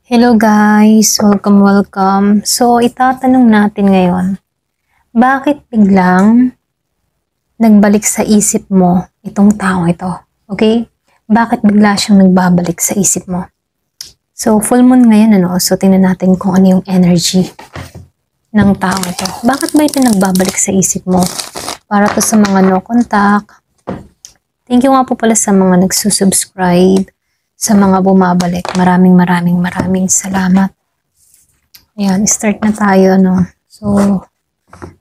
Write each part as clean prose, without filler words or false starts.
Hello guys! Welcome. So, itatanong natin ngayon, bakit biglang nagbalik sa isip mo itong taong ito? Okay? Bakit bigla siyang nagbabalik sa isip mo? So, full moon ngayon, ano? So, tingnan natin kung ano yung energy ng taong ito. Bakit ba ito nagbabalik sa isip mo? Para to sa mga no contact. Thank you nga po pala sa mga nagsusubscribe. Sa mga bumabalik, maraming salamat. Ayan, start na tayo, no? So,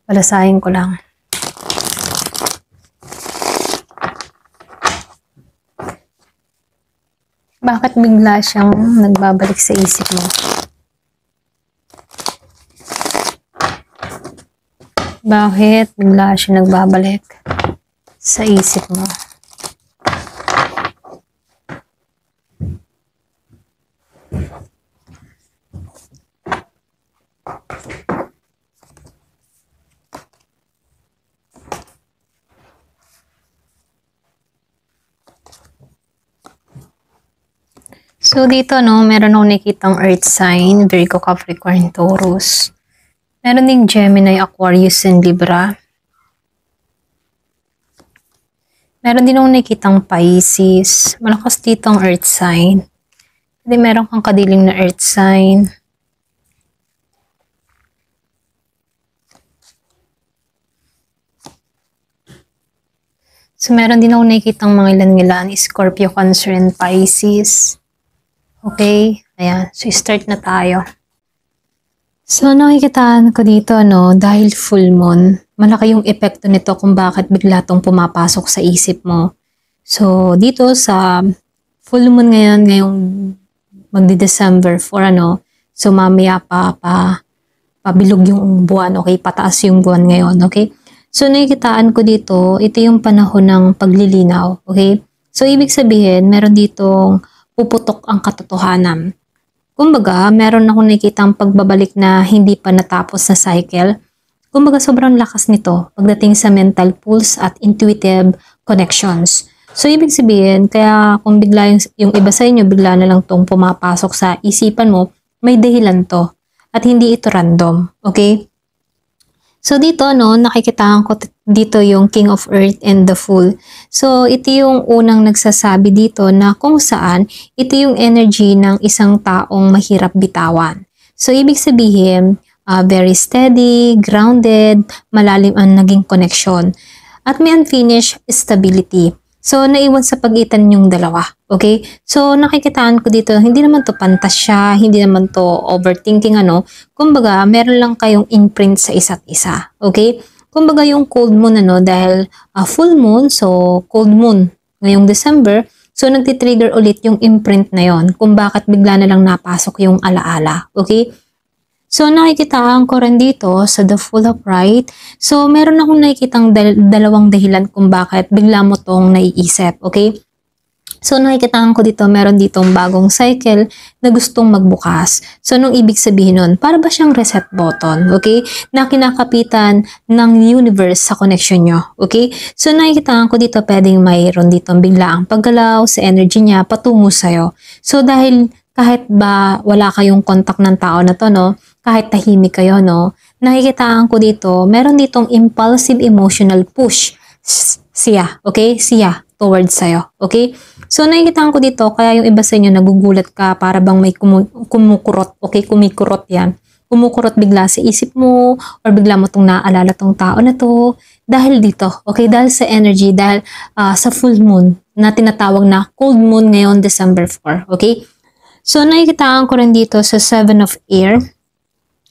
palasahin ko lang. Bakit bigla siyang nagbabalik sa isip mo? Bakit bigla siyang nagbabalik sa isip mo? So, dito, no, meron akong nakitang earth sign, Virgo, Capricorn, Taurus. Meron ding Gemini, Aquarius, and Libra. Meron din akong nakitang Pisces. Malakas dito ang earth sign. Hindi meron kang kadiling na earth sign. So, meron din akong nakikitang mga ilan-ilan, Scorpio, Cancer, and Pisces. Okay? Ayan. So, start na tayo. So, nakikitaan ko dito, no, dahil full moon, malaki yung epekto nito kung bakit bigla tong pumapasok sa isip mo. So, dito sa full moon ngayon, ngayong magdi-December 4, ano, so mamaya pabilog yung buwan, okay? Pataas yung buwan ngayon, okay? So, nakikitaan ko dito, ito yung panahon ng paglilinaw, okay? So, ibig sabihin, meron ditong puputok ang katotohanan. Kumbaga, meron akong nakikitang pagbabalik na hindi pa natapos na cycle. Kumbaga, sobrang lakas nito pagdating sa mental pulse at intuitive connections. So, ibig sabihin, kaya kung bigla yung iba sa inyo, bigla na lang tong pumapasok sa isipan mo, may dahilan to. At hindi ito random. Okay? So, dito, no, nakikitaan ko dito yung King of Earth and the Fool. So, ito yung unang nagsasabi dito na kung saan ito yung energy ng isang taong mahirap bitawan. So, ibig sabihin, very steady, grounded, malalim ang naging connection. At may unfinished stability. So, naiwan sa pagitan yung dalawa. Okay? So, nakikitaan ko dito, hindi naman to pantasya, hindi naman to overthinking, ano. Kumbaga, meron lang kayong imprint sa isa't isa. Okay? Kumbaga, yung cold moon, ano, dahil full moon, so cold moon ngayong December, so nagtitrigger ulit yung imprint na yon kung bakit bigla na lang napasok yung alaala. Okay? So, nakikitaan ko rin dito sa The Fool Upright. So, meron akong nakikitang dalawang dahilan kung bakit bigla mo tong naiisip. Okay? So, nakikitaan ko dito, meron ditong bagong cycle na gustong magbukas. So, anong ibig sabihin nun? Para ba siyang reset button? Okay? Na kinakapitan ng universe sa connection nyo. Okay? So, nakikitaan ko dito, pwedeng mayroon ditong biglaang paggalaw sa energy niya patungo sa'yo. So, dahil kahit ba wala kayong contact ng tao na to, no? Kahit tahimik kayo, no? Nakikitaan ko dito, meron ditong impulsive emotional push siya, okay? Siya towards sa'yo, okay? So, nakikitaan ko dito, kaya yung iba sa inyo nagugulat ka para bang may kumukurot, okay? Kumikurot yan. Kumukurot bigla sa isip mo or bigla mo tong naaalala tong tao na to dahil dito, okay? Dahil sa energy, dahil sa full moon na tinatawag na cold moon ngayon December 4, okay? So, nakikitaan ko rin dito sa 7 of Air,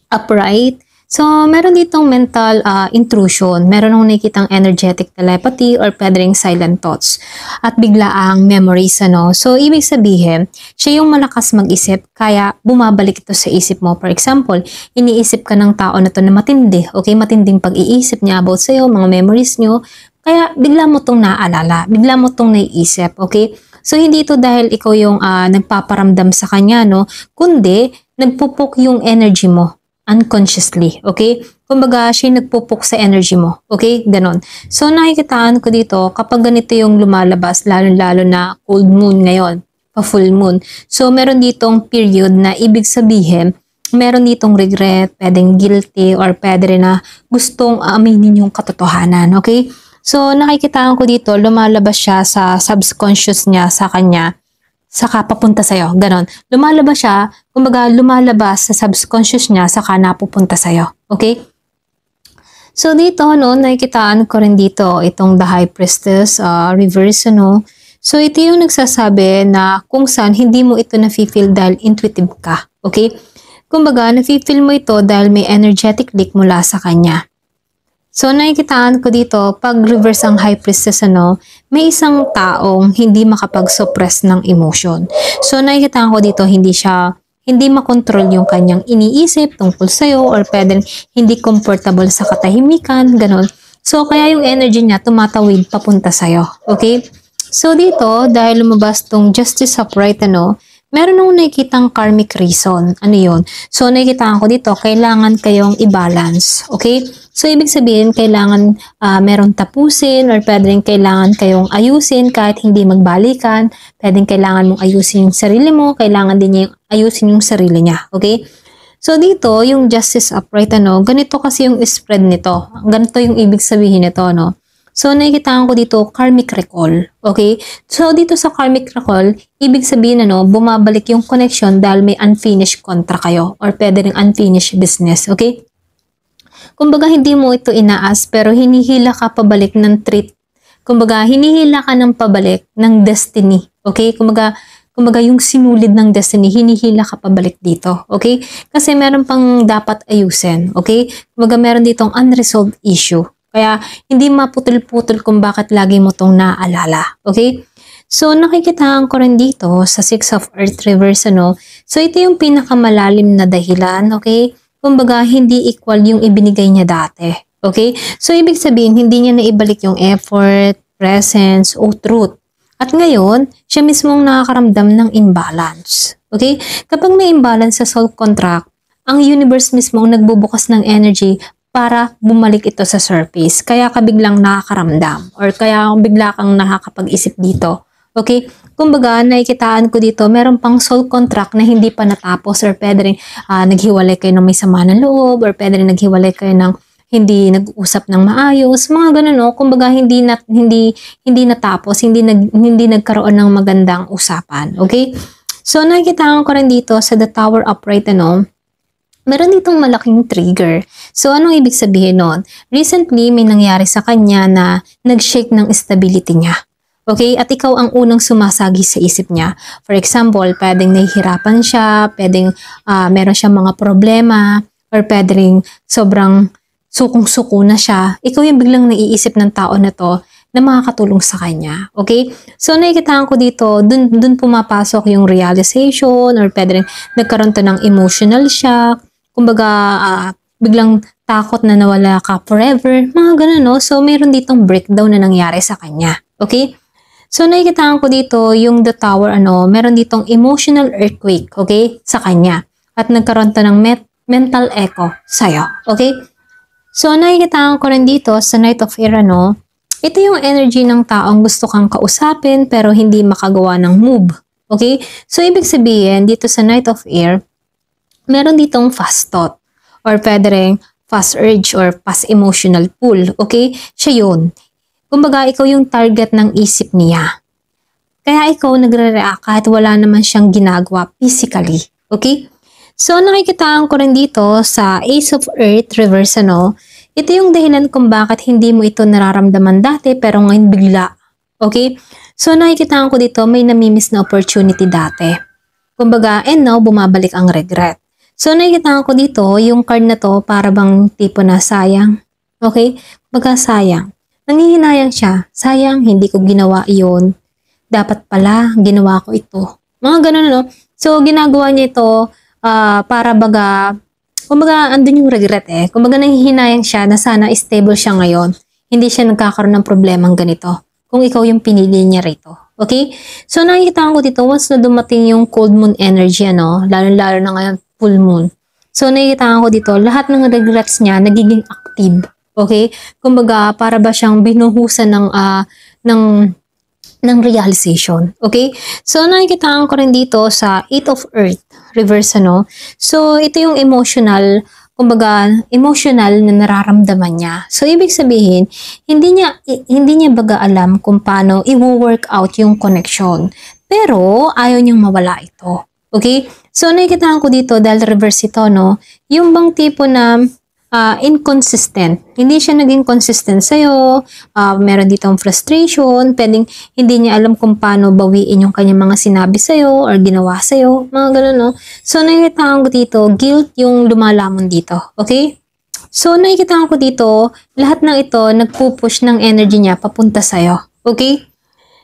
upright. So, meron ditong mental intrusion. Meron akong nakikitang energetic telepathy or pwedeng silent thoughts. At biglaang memories, ano. So, ibig sabihin, siya yung malakas mag-isip, kaya bumabalik ito sa isip mo. For example, iniisip ka ng tao na to na matindi. Okay, matinding pag-iisip niya about sa'yo, mga memories nyo. Kaya, bigla mo tong naaalala. Bigla mo tong naiisip. Okay? So, hindi ito dahil ikaw yung nagpaparamdam sa kanya, no? Kundi, nagpupok yung energy mo unconsciously, okay? Kumbaga, siya nagpupok sa energy mo, okay? Ganon. So, nakikitaan ko dito, kapag ganito yung lumalabas, lalo-lalo na cold moon ngayon, pa-full moon. So, meron ditong period na ibig sabihin, meron ditong regret, pwedeng guilty, or pwede rin na gustong aminin yung katotohanan, okay? So, nakikitaan ko dito, lumalabas siya sa subconscious niya sa kanya, saka papunta sa'yo, ganon. Lumalabas siya, kumbaga lumalabas sa subconscious niya, saka napupunta sa'yo, okay? So, dito, no, nakikitaan ko rin dito, itong The High Priestess, reverse, no? So, ito yung nagsasabi na kung saan hindi mo ito nafe-feel dahil intuitive ka, okay? Kumbaga, nafe-feel mo ito dahil may energetic leak mula sa kanya. So, nakikitaan ko dito, pag reverse ang High Priestess, ano, may isang taong hindi makapag-suppress ng emotion. So, nakikitaan ko dito, hindi makontrol yung kanyang iniisip tungkol sa'yo or pwedeng hindi comfortable sa katahimikan, ganun. So, kaya yung energy niya tumatawid papunta sa'yo. Okay? So, dito, dahil lumabas tong Justice Upright, ano, meron akong nakikitang karmic reason. Ano yun? So, nakikitaan ko dito, kailangan kayong i-balance. Okay? So, ibig sabihin, kailangan meron tapusin or pwedeng kailangan kayong ayusin kahit hindi magbalikan. Pwedeng kailangan mong ayusin yung sarili mo, kailangan din niya ayusin yung sarili niya. Okay? So, dito, yung Justice Upright, ano, ganito kasi yung spread nito. Ganito yung ibig sabihin nito, no? So, nakikitaan ko dito, karmic recall. Okay? So, dito sa karmic recall, ibig sabihin, ano, bumabalik yung connection dahil may unfinished contract kayo or pwede rin unfinished business. Okay? Kumbaga, hindi mo ito inaas pero hinihila ka pabalik ng treat. Kumbaga, hinihila ka ng pabalik ng destiny. Okay? Kumbaga, yung sinulid ng destiny, hinihila ka pabalik dito. Okay? Kasi meron pang dapat ayusin. Okay? Kumbaga, meron ditong unresolved issue. Kaya, hindi maputol-putol kung bakit lagi mo itong naaalala. Okay? So, nakikitaan ko rin dito sa Six of Earth Reverse, ano. So, ito yung pinakamalalim na dahilan. Okay? Kumbaga, hindi equal yung ibinigay niya dati. Okay? So, ibig sabihin, hindi niya naibalik yung effort, presence, o truth. At ngayon, siya mismong nakakaramdam ng imbalance. Okay? Kapag may imbalance sa soul contract, ang universe mismo ang nagbubukas ng energy para bumalik ito sa surface. Kaya ka biglang nakakaramdam or kaya bigla kang nakakapag-isip dito. Okay? Kumbaga, nakikitaan ko dito, meron pang soul contract na hindi pa natapos or pwede rin naghiwalay kayo ng may sama ng loob or pwede rin naghiwalay kayo ng hindi nag-usap ng maayos, mga ganun, no? Kumbaga, hindi natapos, hindi nagkaroon ng magandang usapan. Okay? So, nakikitaan ko rin dito sa The Tower Upright, ano, meron ditong malaking trigger. So, anong ibig sabihin nun? Recently, may nangyari sa kanya na nag-shake ng stability niya. Okay? At ikaw ang unang sumasagi sa isip niya. For example, pwedeng nahihirapan siya, pwedeng meron siyang mga problema, or pwedeng sobrang sukong-suko na siya. Ikaw yung biglang naiisip ng tao na to na makakatulong sa kanya. Okay? So, nakikitaan ko dito, dun pumapasok yung realization, or pwedeng nagkaroon to ng emotional shock. Kumbaga, biglang takot na nawala ka forever. Mga ganun, no? So, meron ditong breakdown na nangyari sa kanya. Okay? So, nakikitaan ko dito, yung The Tower, ano, meron ditong emotional earthquake, okay, sa kanya. At nagkaroon to ng mental echo sa'yo, okay? So, nakikitaan ko rin dito sa Knight of Air, ano, ito yung energy ng taong gusto kang kausapin pero hindi makagawa ng move, okay? So, ibig sabihin, dito sa Knight of Air, meron ditong fast thought or pwede rin fast urge or fast emotional pull, okay? Siya yun. Kumbaga, ikaw yung target ng isip niya. Kaya ikaw nagre-react kahit wala naman siyang ginagawa physically. Okay? So, nakikitaan ko rin dito sa Ace of Earth Reverse, ano, ito yung dahilan kung bakit hindi mo ito nararamdaman dati pero ngayon bigla. Okay? So, nakikitaan ko dito may namimiss na opportunity dati. Kumbaga, and now, bumabalik ang regret. So, nakikitaan ko dito, yung card na to para bang tipo na sayang. Okay? Kumbaga, sayang. Nangihinayang siya, sayang, hindi ko ginawa iyon. Dapat pala, ginawa ko ito. Mga ganun, no? So, ginagawa niya ito para baga, kumbaga, andun yung regret eh. Kumbaga, nangihinayang siya na sana stable siya ngayon. Hindi siya nagkakaroon ng problemang ganito. Kung ikaw yung pinili niya rito. Okay? So, nakikita ko dito, once na dumating yung cold moon energy, ano, lalo-lalo na ngayon, full moon. So, nakikita ko dito, lahat ng regrets niya nagiging active. Okay? Kumbaga, para ba siyang binuhusan ng ng realization. Okay? So, nakikitaan ko rin dito sa Eight of Earth, reverse ano. So, ito yung emotional, kumbaga, emotional na nararamdaman niya. So, ibig sabihin, hindi niya baga alam kung paano i-work out yung connection. Pero, ayaw niyang mawala ito. Okay? So, nakikitaan ko dito, dahil reverse ito, no? Yung bang tipo na inconsistent. Hindi siya naging consistent sa'yo. Meron ditong frustration. Pwedeng hindi niya alam kung paano bawiin yung kanyang mga sinabi sa'yo or ginawa sa'yo. Mga ganun, no? So, nakikitaan ko dito, guilt yung lumalamon dito. Okay? So, nakikitaan ko dito, lahat ng ito, nagpupush ng energy niya papunta sa'yo. Okay?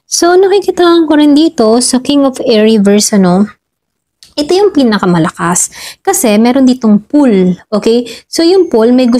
So, nakikitaan ko rin dito sa King of Air reverse, ano? Ito yung pinakamalakas kasi meron ditong pull, okay? So yung pull, may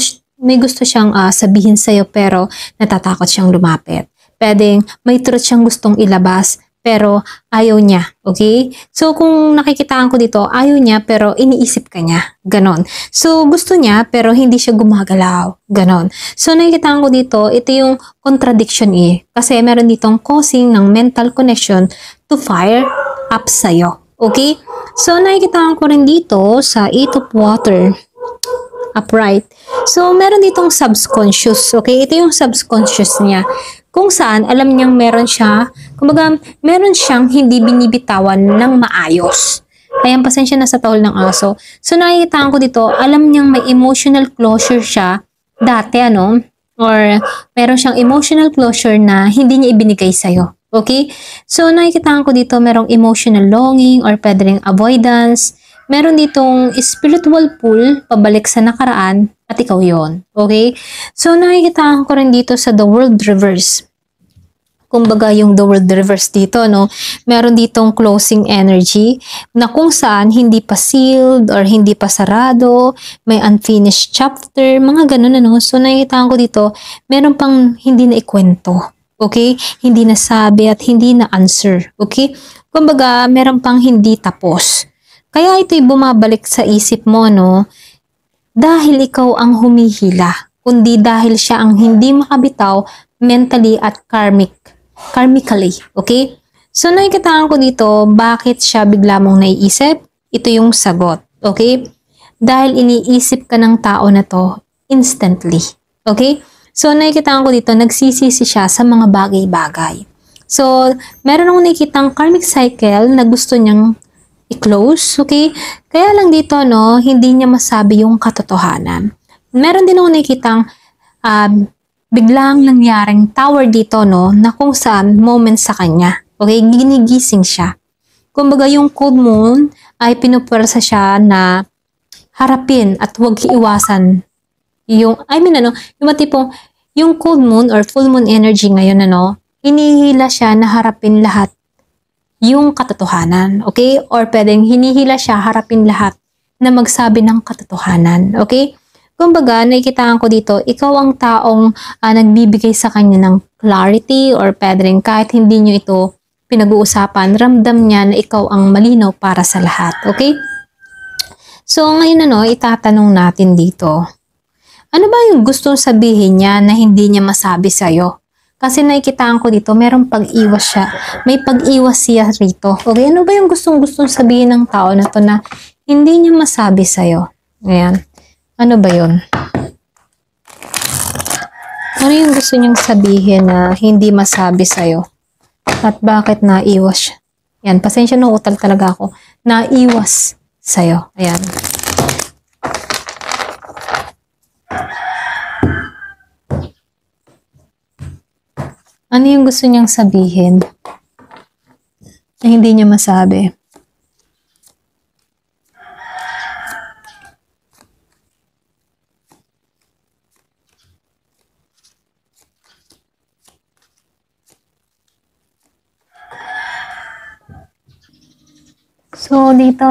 gusto siyang sabihin sa'yo pero natatakot siyang lumapit. Pwedeng may truth siyang gustong ilabas pero ayaw niya, okay? So kung nakikitaan ko dito, ayaw niya pero iniisip ka niya, ganon. So gusto niya pero hindi siya gumagalaw, ganon. So nakikitaan ko dito, ito yung contradiction kasi meron ditong causing ng mental connection to fire up sa'yo. Okay? So, nakikitaan ko rin dito sa Eight of Water upright. So, meron ditong subconscious. Okay? Ito yung subconscious niya. Kung saan, alam niyang meron siya, kumbaga, meron siyang hindi binibitawan ng maayos. Kaya pasensya na sa tahol ng aso. So, nakikitaan ko dito, alam niyang may emotional closure siya dati, ano? Or, meron siyang emotional closure na hindi niya ibinigay sa'yo. Okay? So, nakikitaan ko dito merong emotional longing or pwede ring avoidance. Meron ditong spiritual pull pabalik sa nakaraan at ikaw yon. Okay? So, nakikitaan ko rin dito sa The World Reverse. Kumbaga yung The World Reverse dito, no? Meron ditong closing energy na kung saan hindi pa sealed or hindi pa sarado, may unfinished chapter, mga ganun, ano? So, nakikitaan ko dito, meron pang hindi na ikwento. Okay? Hindi nasabi at hindi na answer. Okay? Kumbaga, meron pang hindi tapos. Kaya ito'y bumabalik sa isip mo, no? Dahil ikaw ang humihila, kundi dahil siya ang hindi makabitaw mentally at karmically. Okay? So, nakikitaan ko dito, bakit siya bigla mong naiisip? Ito yung sagot. Okay? Dahil iniisip ka ng tao na to instantly. Okay? So, nakikitaan ko dito, nagsisisi siya sa mga bagay-bagay. So, meron akong nakikitang karmic cycle na gusto niyang i-close, okay? Kaya lang dito, no, hindi niya masabi yung katotohanan. Meron din akong nakikitang biglang nangyaring tower dito, no, na kung saan moment sa kanya. Okay? Ginigising siya. Kumbaga, yung cold moon ay pinupwersa siya na harapin at huwag iwasan yung matipong, yung cold moon or full moon energy ngayon, hinihila siya na harapin lahat yung katotohanan, okay? Or pwedeng hinihila siya harapin lahat na magsabi ng katotohanan, okay? Kumbaga, nakikitaan ko dito, ikaw ang taong nagbibigay sa kanya ng clarity or pwedeng kahit hindi nyo ito pinag-uusapan, ramdam niya na ikaw ang malinaw para sa lahat, okay? So, ngayon itatanong natin dito. Ano ba yung gustong sabihin niya na hindi niya masabi sa'yo? Kasi nakikitaan ko dito, merong pag-iwas siya. May pag-iwas siya rito. Okay, ano ba yung gustong sabihin ng tao na to na hindi niya masabi sa'yo? Ayan. Ano ba yun? Ano yung gusto niyang sabihin na hindi masabi sa'yo? At bakit naiwas siya? Ayan, pasensya na, utal talaga ako. Naiwas sa'yo. Ayan. Ano yung gusto niyang sabihin na hindi niya masabi? So, dito,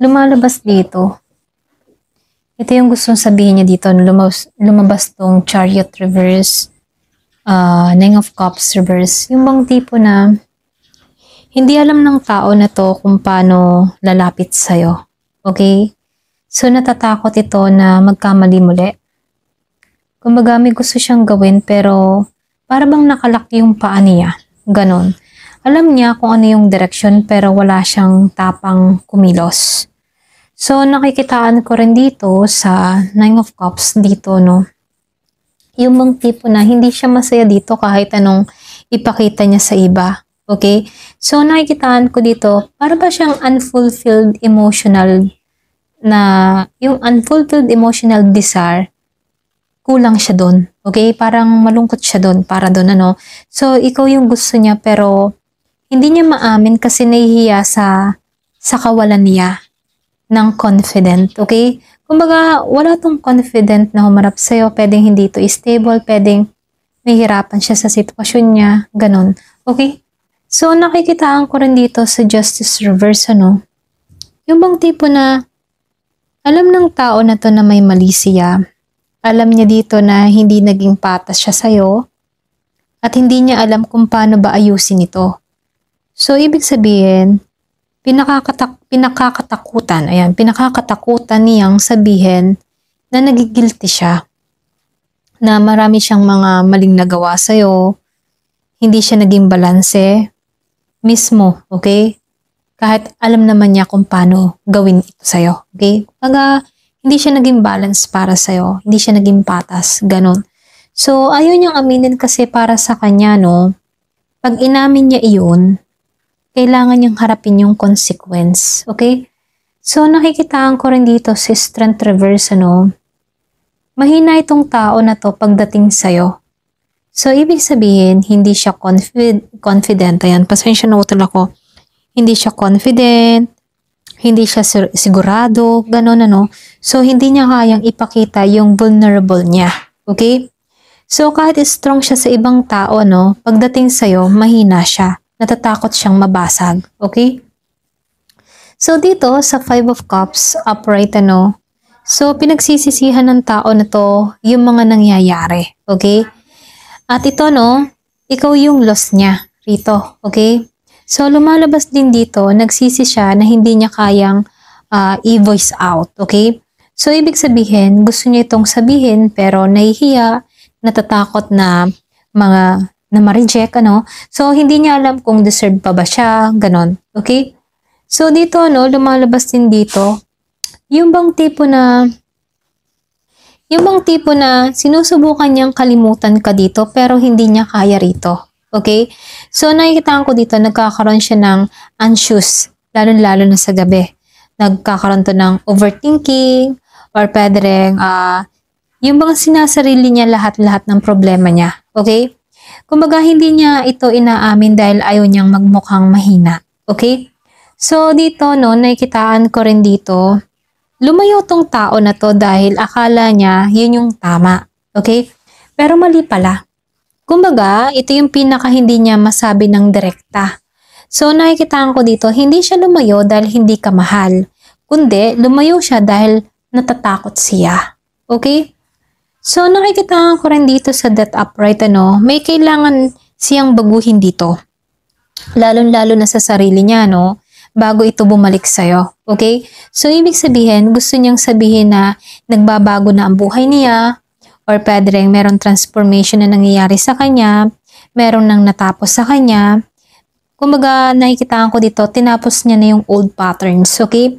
lumalabas dito. Ito yung gustong sabihin niya dito, lumabas tong Chariot Reverse, Nine of Cups reverse, yung bang tipo na hindi alam ng tao na to kung paano lalapit sa'yo. Okay? So, natatakot ito na magkamali muli. Kumbaga, may gusto siyang gawin pero Para bang nakalak yung paa niya. Ganon. Alam niya kung ano yung direksyon pero wala siyang tapang kumilos. So, nakikitaan ko rin dito sa Nine of Cups dito, no? Yung bang tipo na hindi siya masaya dito kahit anong ipakita niya sa iba. Okay? So, nakikitaan ko dito, para ba siyang unfulfilled emotional na yung unfulfilled emotional desire, kulang siya doon. Okay? Parang malungkot siya doon, para doon ano. So, ikaw yung gusto niya pero hindi niya maamin kasi nahihiya sa kawalan niya ng confident. Okay? Kumbaga, wala tong confident na humarap sa'yo. Pwedeng hindi ito stable, pwedeng nahihirapan siya sa sitwasyon niya. Ganon. Okay? So, nakikitaan ko rin dito sa Justice Reverse, ano? Yung bang tipo na alam ng tao na to na may mali siya. Alam niya dito na hindi naging patas siya sa'yo at hindi niya alam kung paano ba ayusin ito. So, ibig sabihin, pinakakatakutan niyang sabihin na nagigilty siya. Na marami siyang mga maling nagawa sa'yo, hindi siya naging balanse mismo, okay? Kahit alam naman niya kung paano gawin ito sa'yo. Okay? Pag hindi siya naging balance para sa'yo, hindi siya naging patas, ganon. So, ayaw niyang aminin kasi para sa kanya, no? Pag inamin niya iyon, kailangan niyang harapin yung consequence. Okay? So, nakikitaan ko rin dito si Strength Reverse, ano? Mahina itong tao na to pagdating sa'yo. So, ibig sabihin, hindi siya confident. Ayan, pasensya na utol ako. Hindi siya confident, hindi siya sigurado, gano'n ano. So, hindi niya kayang ipakita yung vulnerable niya. Okay? So, kahit strong siya sa ibang tao, no, pagdating sa'yo, mahina siya. Natatakot siyang mabasag. Okay? So, dito sa Five of Cups, upright, ano, so, pinagsisisihan ng tao na to yung mga nangyayari. Okay? At ito, no, ikaw yung loss niya rito. Okay? So, lumalabas din dito, nagsisi siya na hindi niya kayang i-voice out, okay? So, ibig sabihin, gusto niya itong sabihin pero nahihiya, natatakot na ma-reject, ano? So, hindi niya alam kung deserve pa ba siya, ganon, okay? So, dito, no, lumalabas din dito, yung bang tipo na sinusubukan niyang kalimutan ka dito pero hindi niya kaya rito. Okay? So, nakikita ko dito, nagkakaroon siya ng anxious, lalo-lalo na sa gabi. Nagkakaroon to ng overthinking, or pwede rin, yung mga sinasarili niya lahat-lahat ng problema niya. Okay? Kumbaga, hindi niya ito inaamin dahil ayaw niyang magmukhang mahina. Okay? So, dito, no, nakikitaan ko rin dito, lumayo tong tao na to dahil akala niya yun yung tama. Okay? Pero mali pala. Kumbaga, ito yung pinaka hindi niya masabi ng direkta. So, nakikitaan ko dito, hindi siya lumayo dahil hindi ka mahal. Kundi, lumayo siya dahil natatakot siya. Okay? So, nakikitaan ko rin dito sa Death Upright, ano, may kailangan siyang baguhin dito. Lalo-lalo na sa sarili niya, no? Bago ito bumalik sa'yo. Okay? So, ibig sabihin, gusto niyang sabihin na nagbabago na ang buhay niya, or pwede rin merong transformation na nangyayari sa kanya, meron nang natapos sa kanya. Kumbaga, nakikitaan ko dito, tinapos niya na yung old patterns, okay?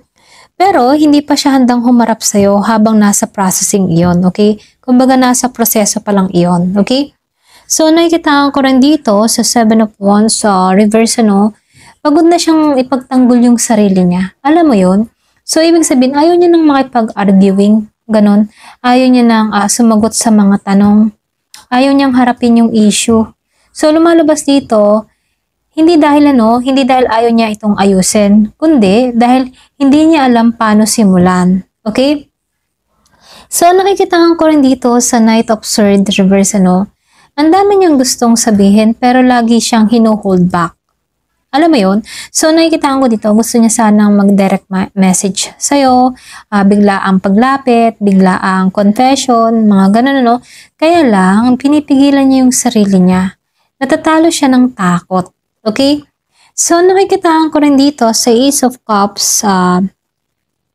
Pero, hindi pa siya handang humarap sa'yo habang nasa processing iyon, okay? Kumbaga, nasa proseso pa lang iyon, okay? So, nakikitaan ko rin dito sa Seven of Wands, reverse, ano, pagod na siyang ipagtanggol yung sarili niya. Alam mo yun? So, ibig sabihin, ayaw niya nang makipag-arguing, ganon. Ayaw niya nang sumagot sa mga tanong. Ayaw niyang harapin yung issue. So, lumalabas dito, hindi dahil ayaw niya itong ayusin, kundi dahil hindi niya alam paano simulan. Okay? So, nakikitaan ko rin dito sa Knight of Swords reverse, ano, ang dami niyang gustong sabihin pero lagi siyang hino-hold back. Alam mo yun? So, nakikitaan ko dito, gusto niya sanang mag-direct message sa'yo, bigla ang paglapit, bigla ang confession, mga ganun, ano. Kaya lang, pinipigilan niya yung sarili niya. Natatalo siya ng takot. Okay? So, nakikitaan ko rin dito sa Ace of Cups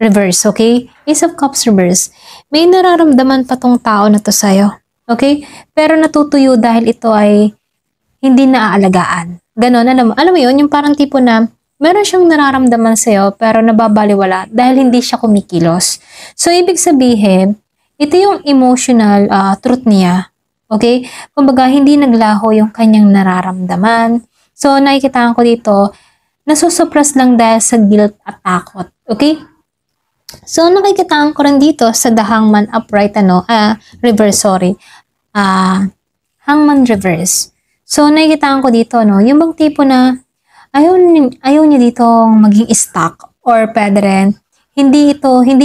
reverse, okay? Ace of Cups reverse. May nararamdaman pa tong tao na to sa'yo. Okay? Pero natutuyo dahil ito ay hindi naaalagaan. Ganon, alam mo yun, yung parang tipo na meron siyang nararamdaman sa'yo pero nababaliwala dahil hindi siya kumikilos. So, ibig sabihin, ito yung emotional truth niya. Okay? Kumbaga, hindi naglaho yung kanyang nararamdaman. So, nakikita ko dito, nasusuppress lang dahil sa guilt at takot. Okay? So, nakikitaan ko rin dito sa The Hangman Upright, reverse, sorry. Hangman Reverse. So, nakikitaan ko dito, yung bang tipo na ayaw niya dito maging stuck or pwede rin, hindi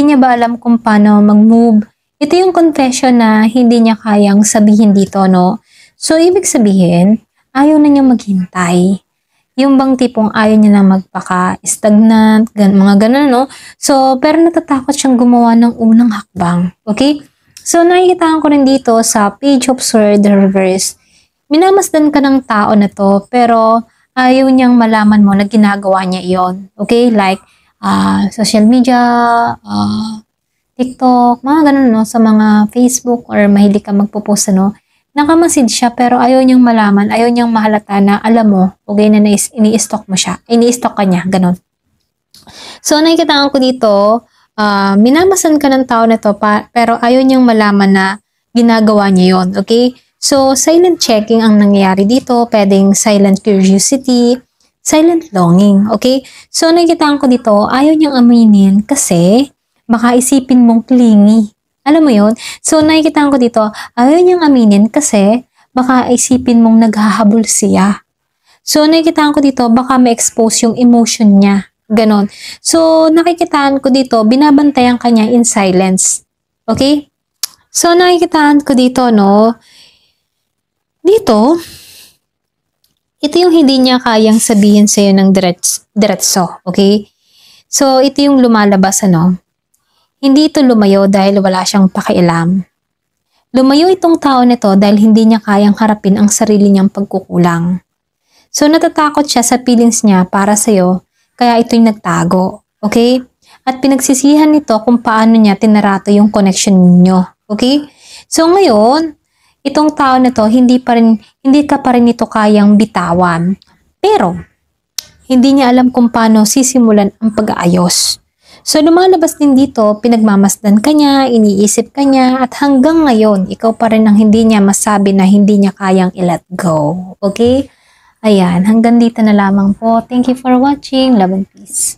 niya ba alam kung paano mag-move. Ito yung confession na hindi niya kayang sabihin dito, no? So, ibig sabihin, ayaw na niya maghintay. Yung bang tipong ayaw niya na magpaka-stagnant, mga ganun, no? So, pero natatakot siyang gumawa ng unang hakbang. Okay? So, nakikita ko rin dito sa Page of Swords Reverse. Minamasdan ka ng tao na to, pero ayaw niyang malaman mo na ginagawa niya iyon. Okay? Like, social media, TikTok, mga ganun, no? Sa mga Facebook or mahilig ka magpo-post, nakamasid siya pero ayaw niyang malaman, ayaw niyang mahalata na alam mo, okay, na ini-stalk mo siya, ini-stalk ka niya, ganun. So, nakikita ko dito, minamasan ka ng tao na to, pero ayaw niyang malaman na ginagawa niya yon, okay? So, silent checking ang nangyayari dito, pwedeng silent curiosity, silent longing, okay? So, nakikita ko dito, ayaw niyang aminin kasi baka isipin mong clingy. Alam mo yun? So, nakikita ko dito, ayaw niyang aminin kasi baka isipin mong naghahabol siya. So, nakikita ko dito, baka ma-expose yung emotion niya. Ganon. So, nakikitaan ko dito, binabantayan ka niya in silence. Okay? So, nakikitaan ko dito, dito, ito yung hindi niya kayang sabihin sa'yo ng diretso. Okay? So, ito yung lumalabas, Hindi ito lumayo dahil wala siyang pakialam. Lumayo itong tao nito dahil hindi niya kayang harapin ang sarili niyang pagkukulang. So, natatakot siya sa feelings niya para sa'yo, kaya ito'y nagtago. Okay? At pinagsisihan nito kung paano niya tinarato yung connection ninyo. Okay? So, ngayon, itong tao nito, hindi ka pa rin ito kayang bitawan. Pero, hindi niya alam kung paano sisimulan ang pag-aayos. So, lumalabas din dito, pinagmamasdan ka niya, iniisip ka niya, at hanggang ngayon, ikaw pa rin ang hindi niya masabi na hindi niya kayang i-let go. Okay? Ayan, hanggang dito na lamang po. Thank you for watching. Love and peace.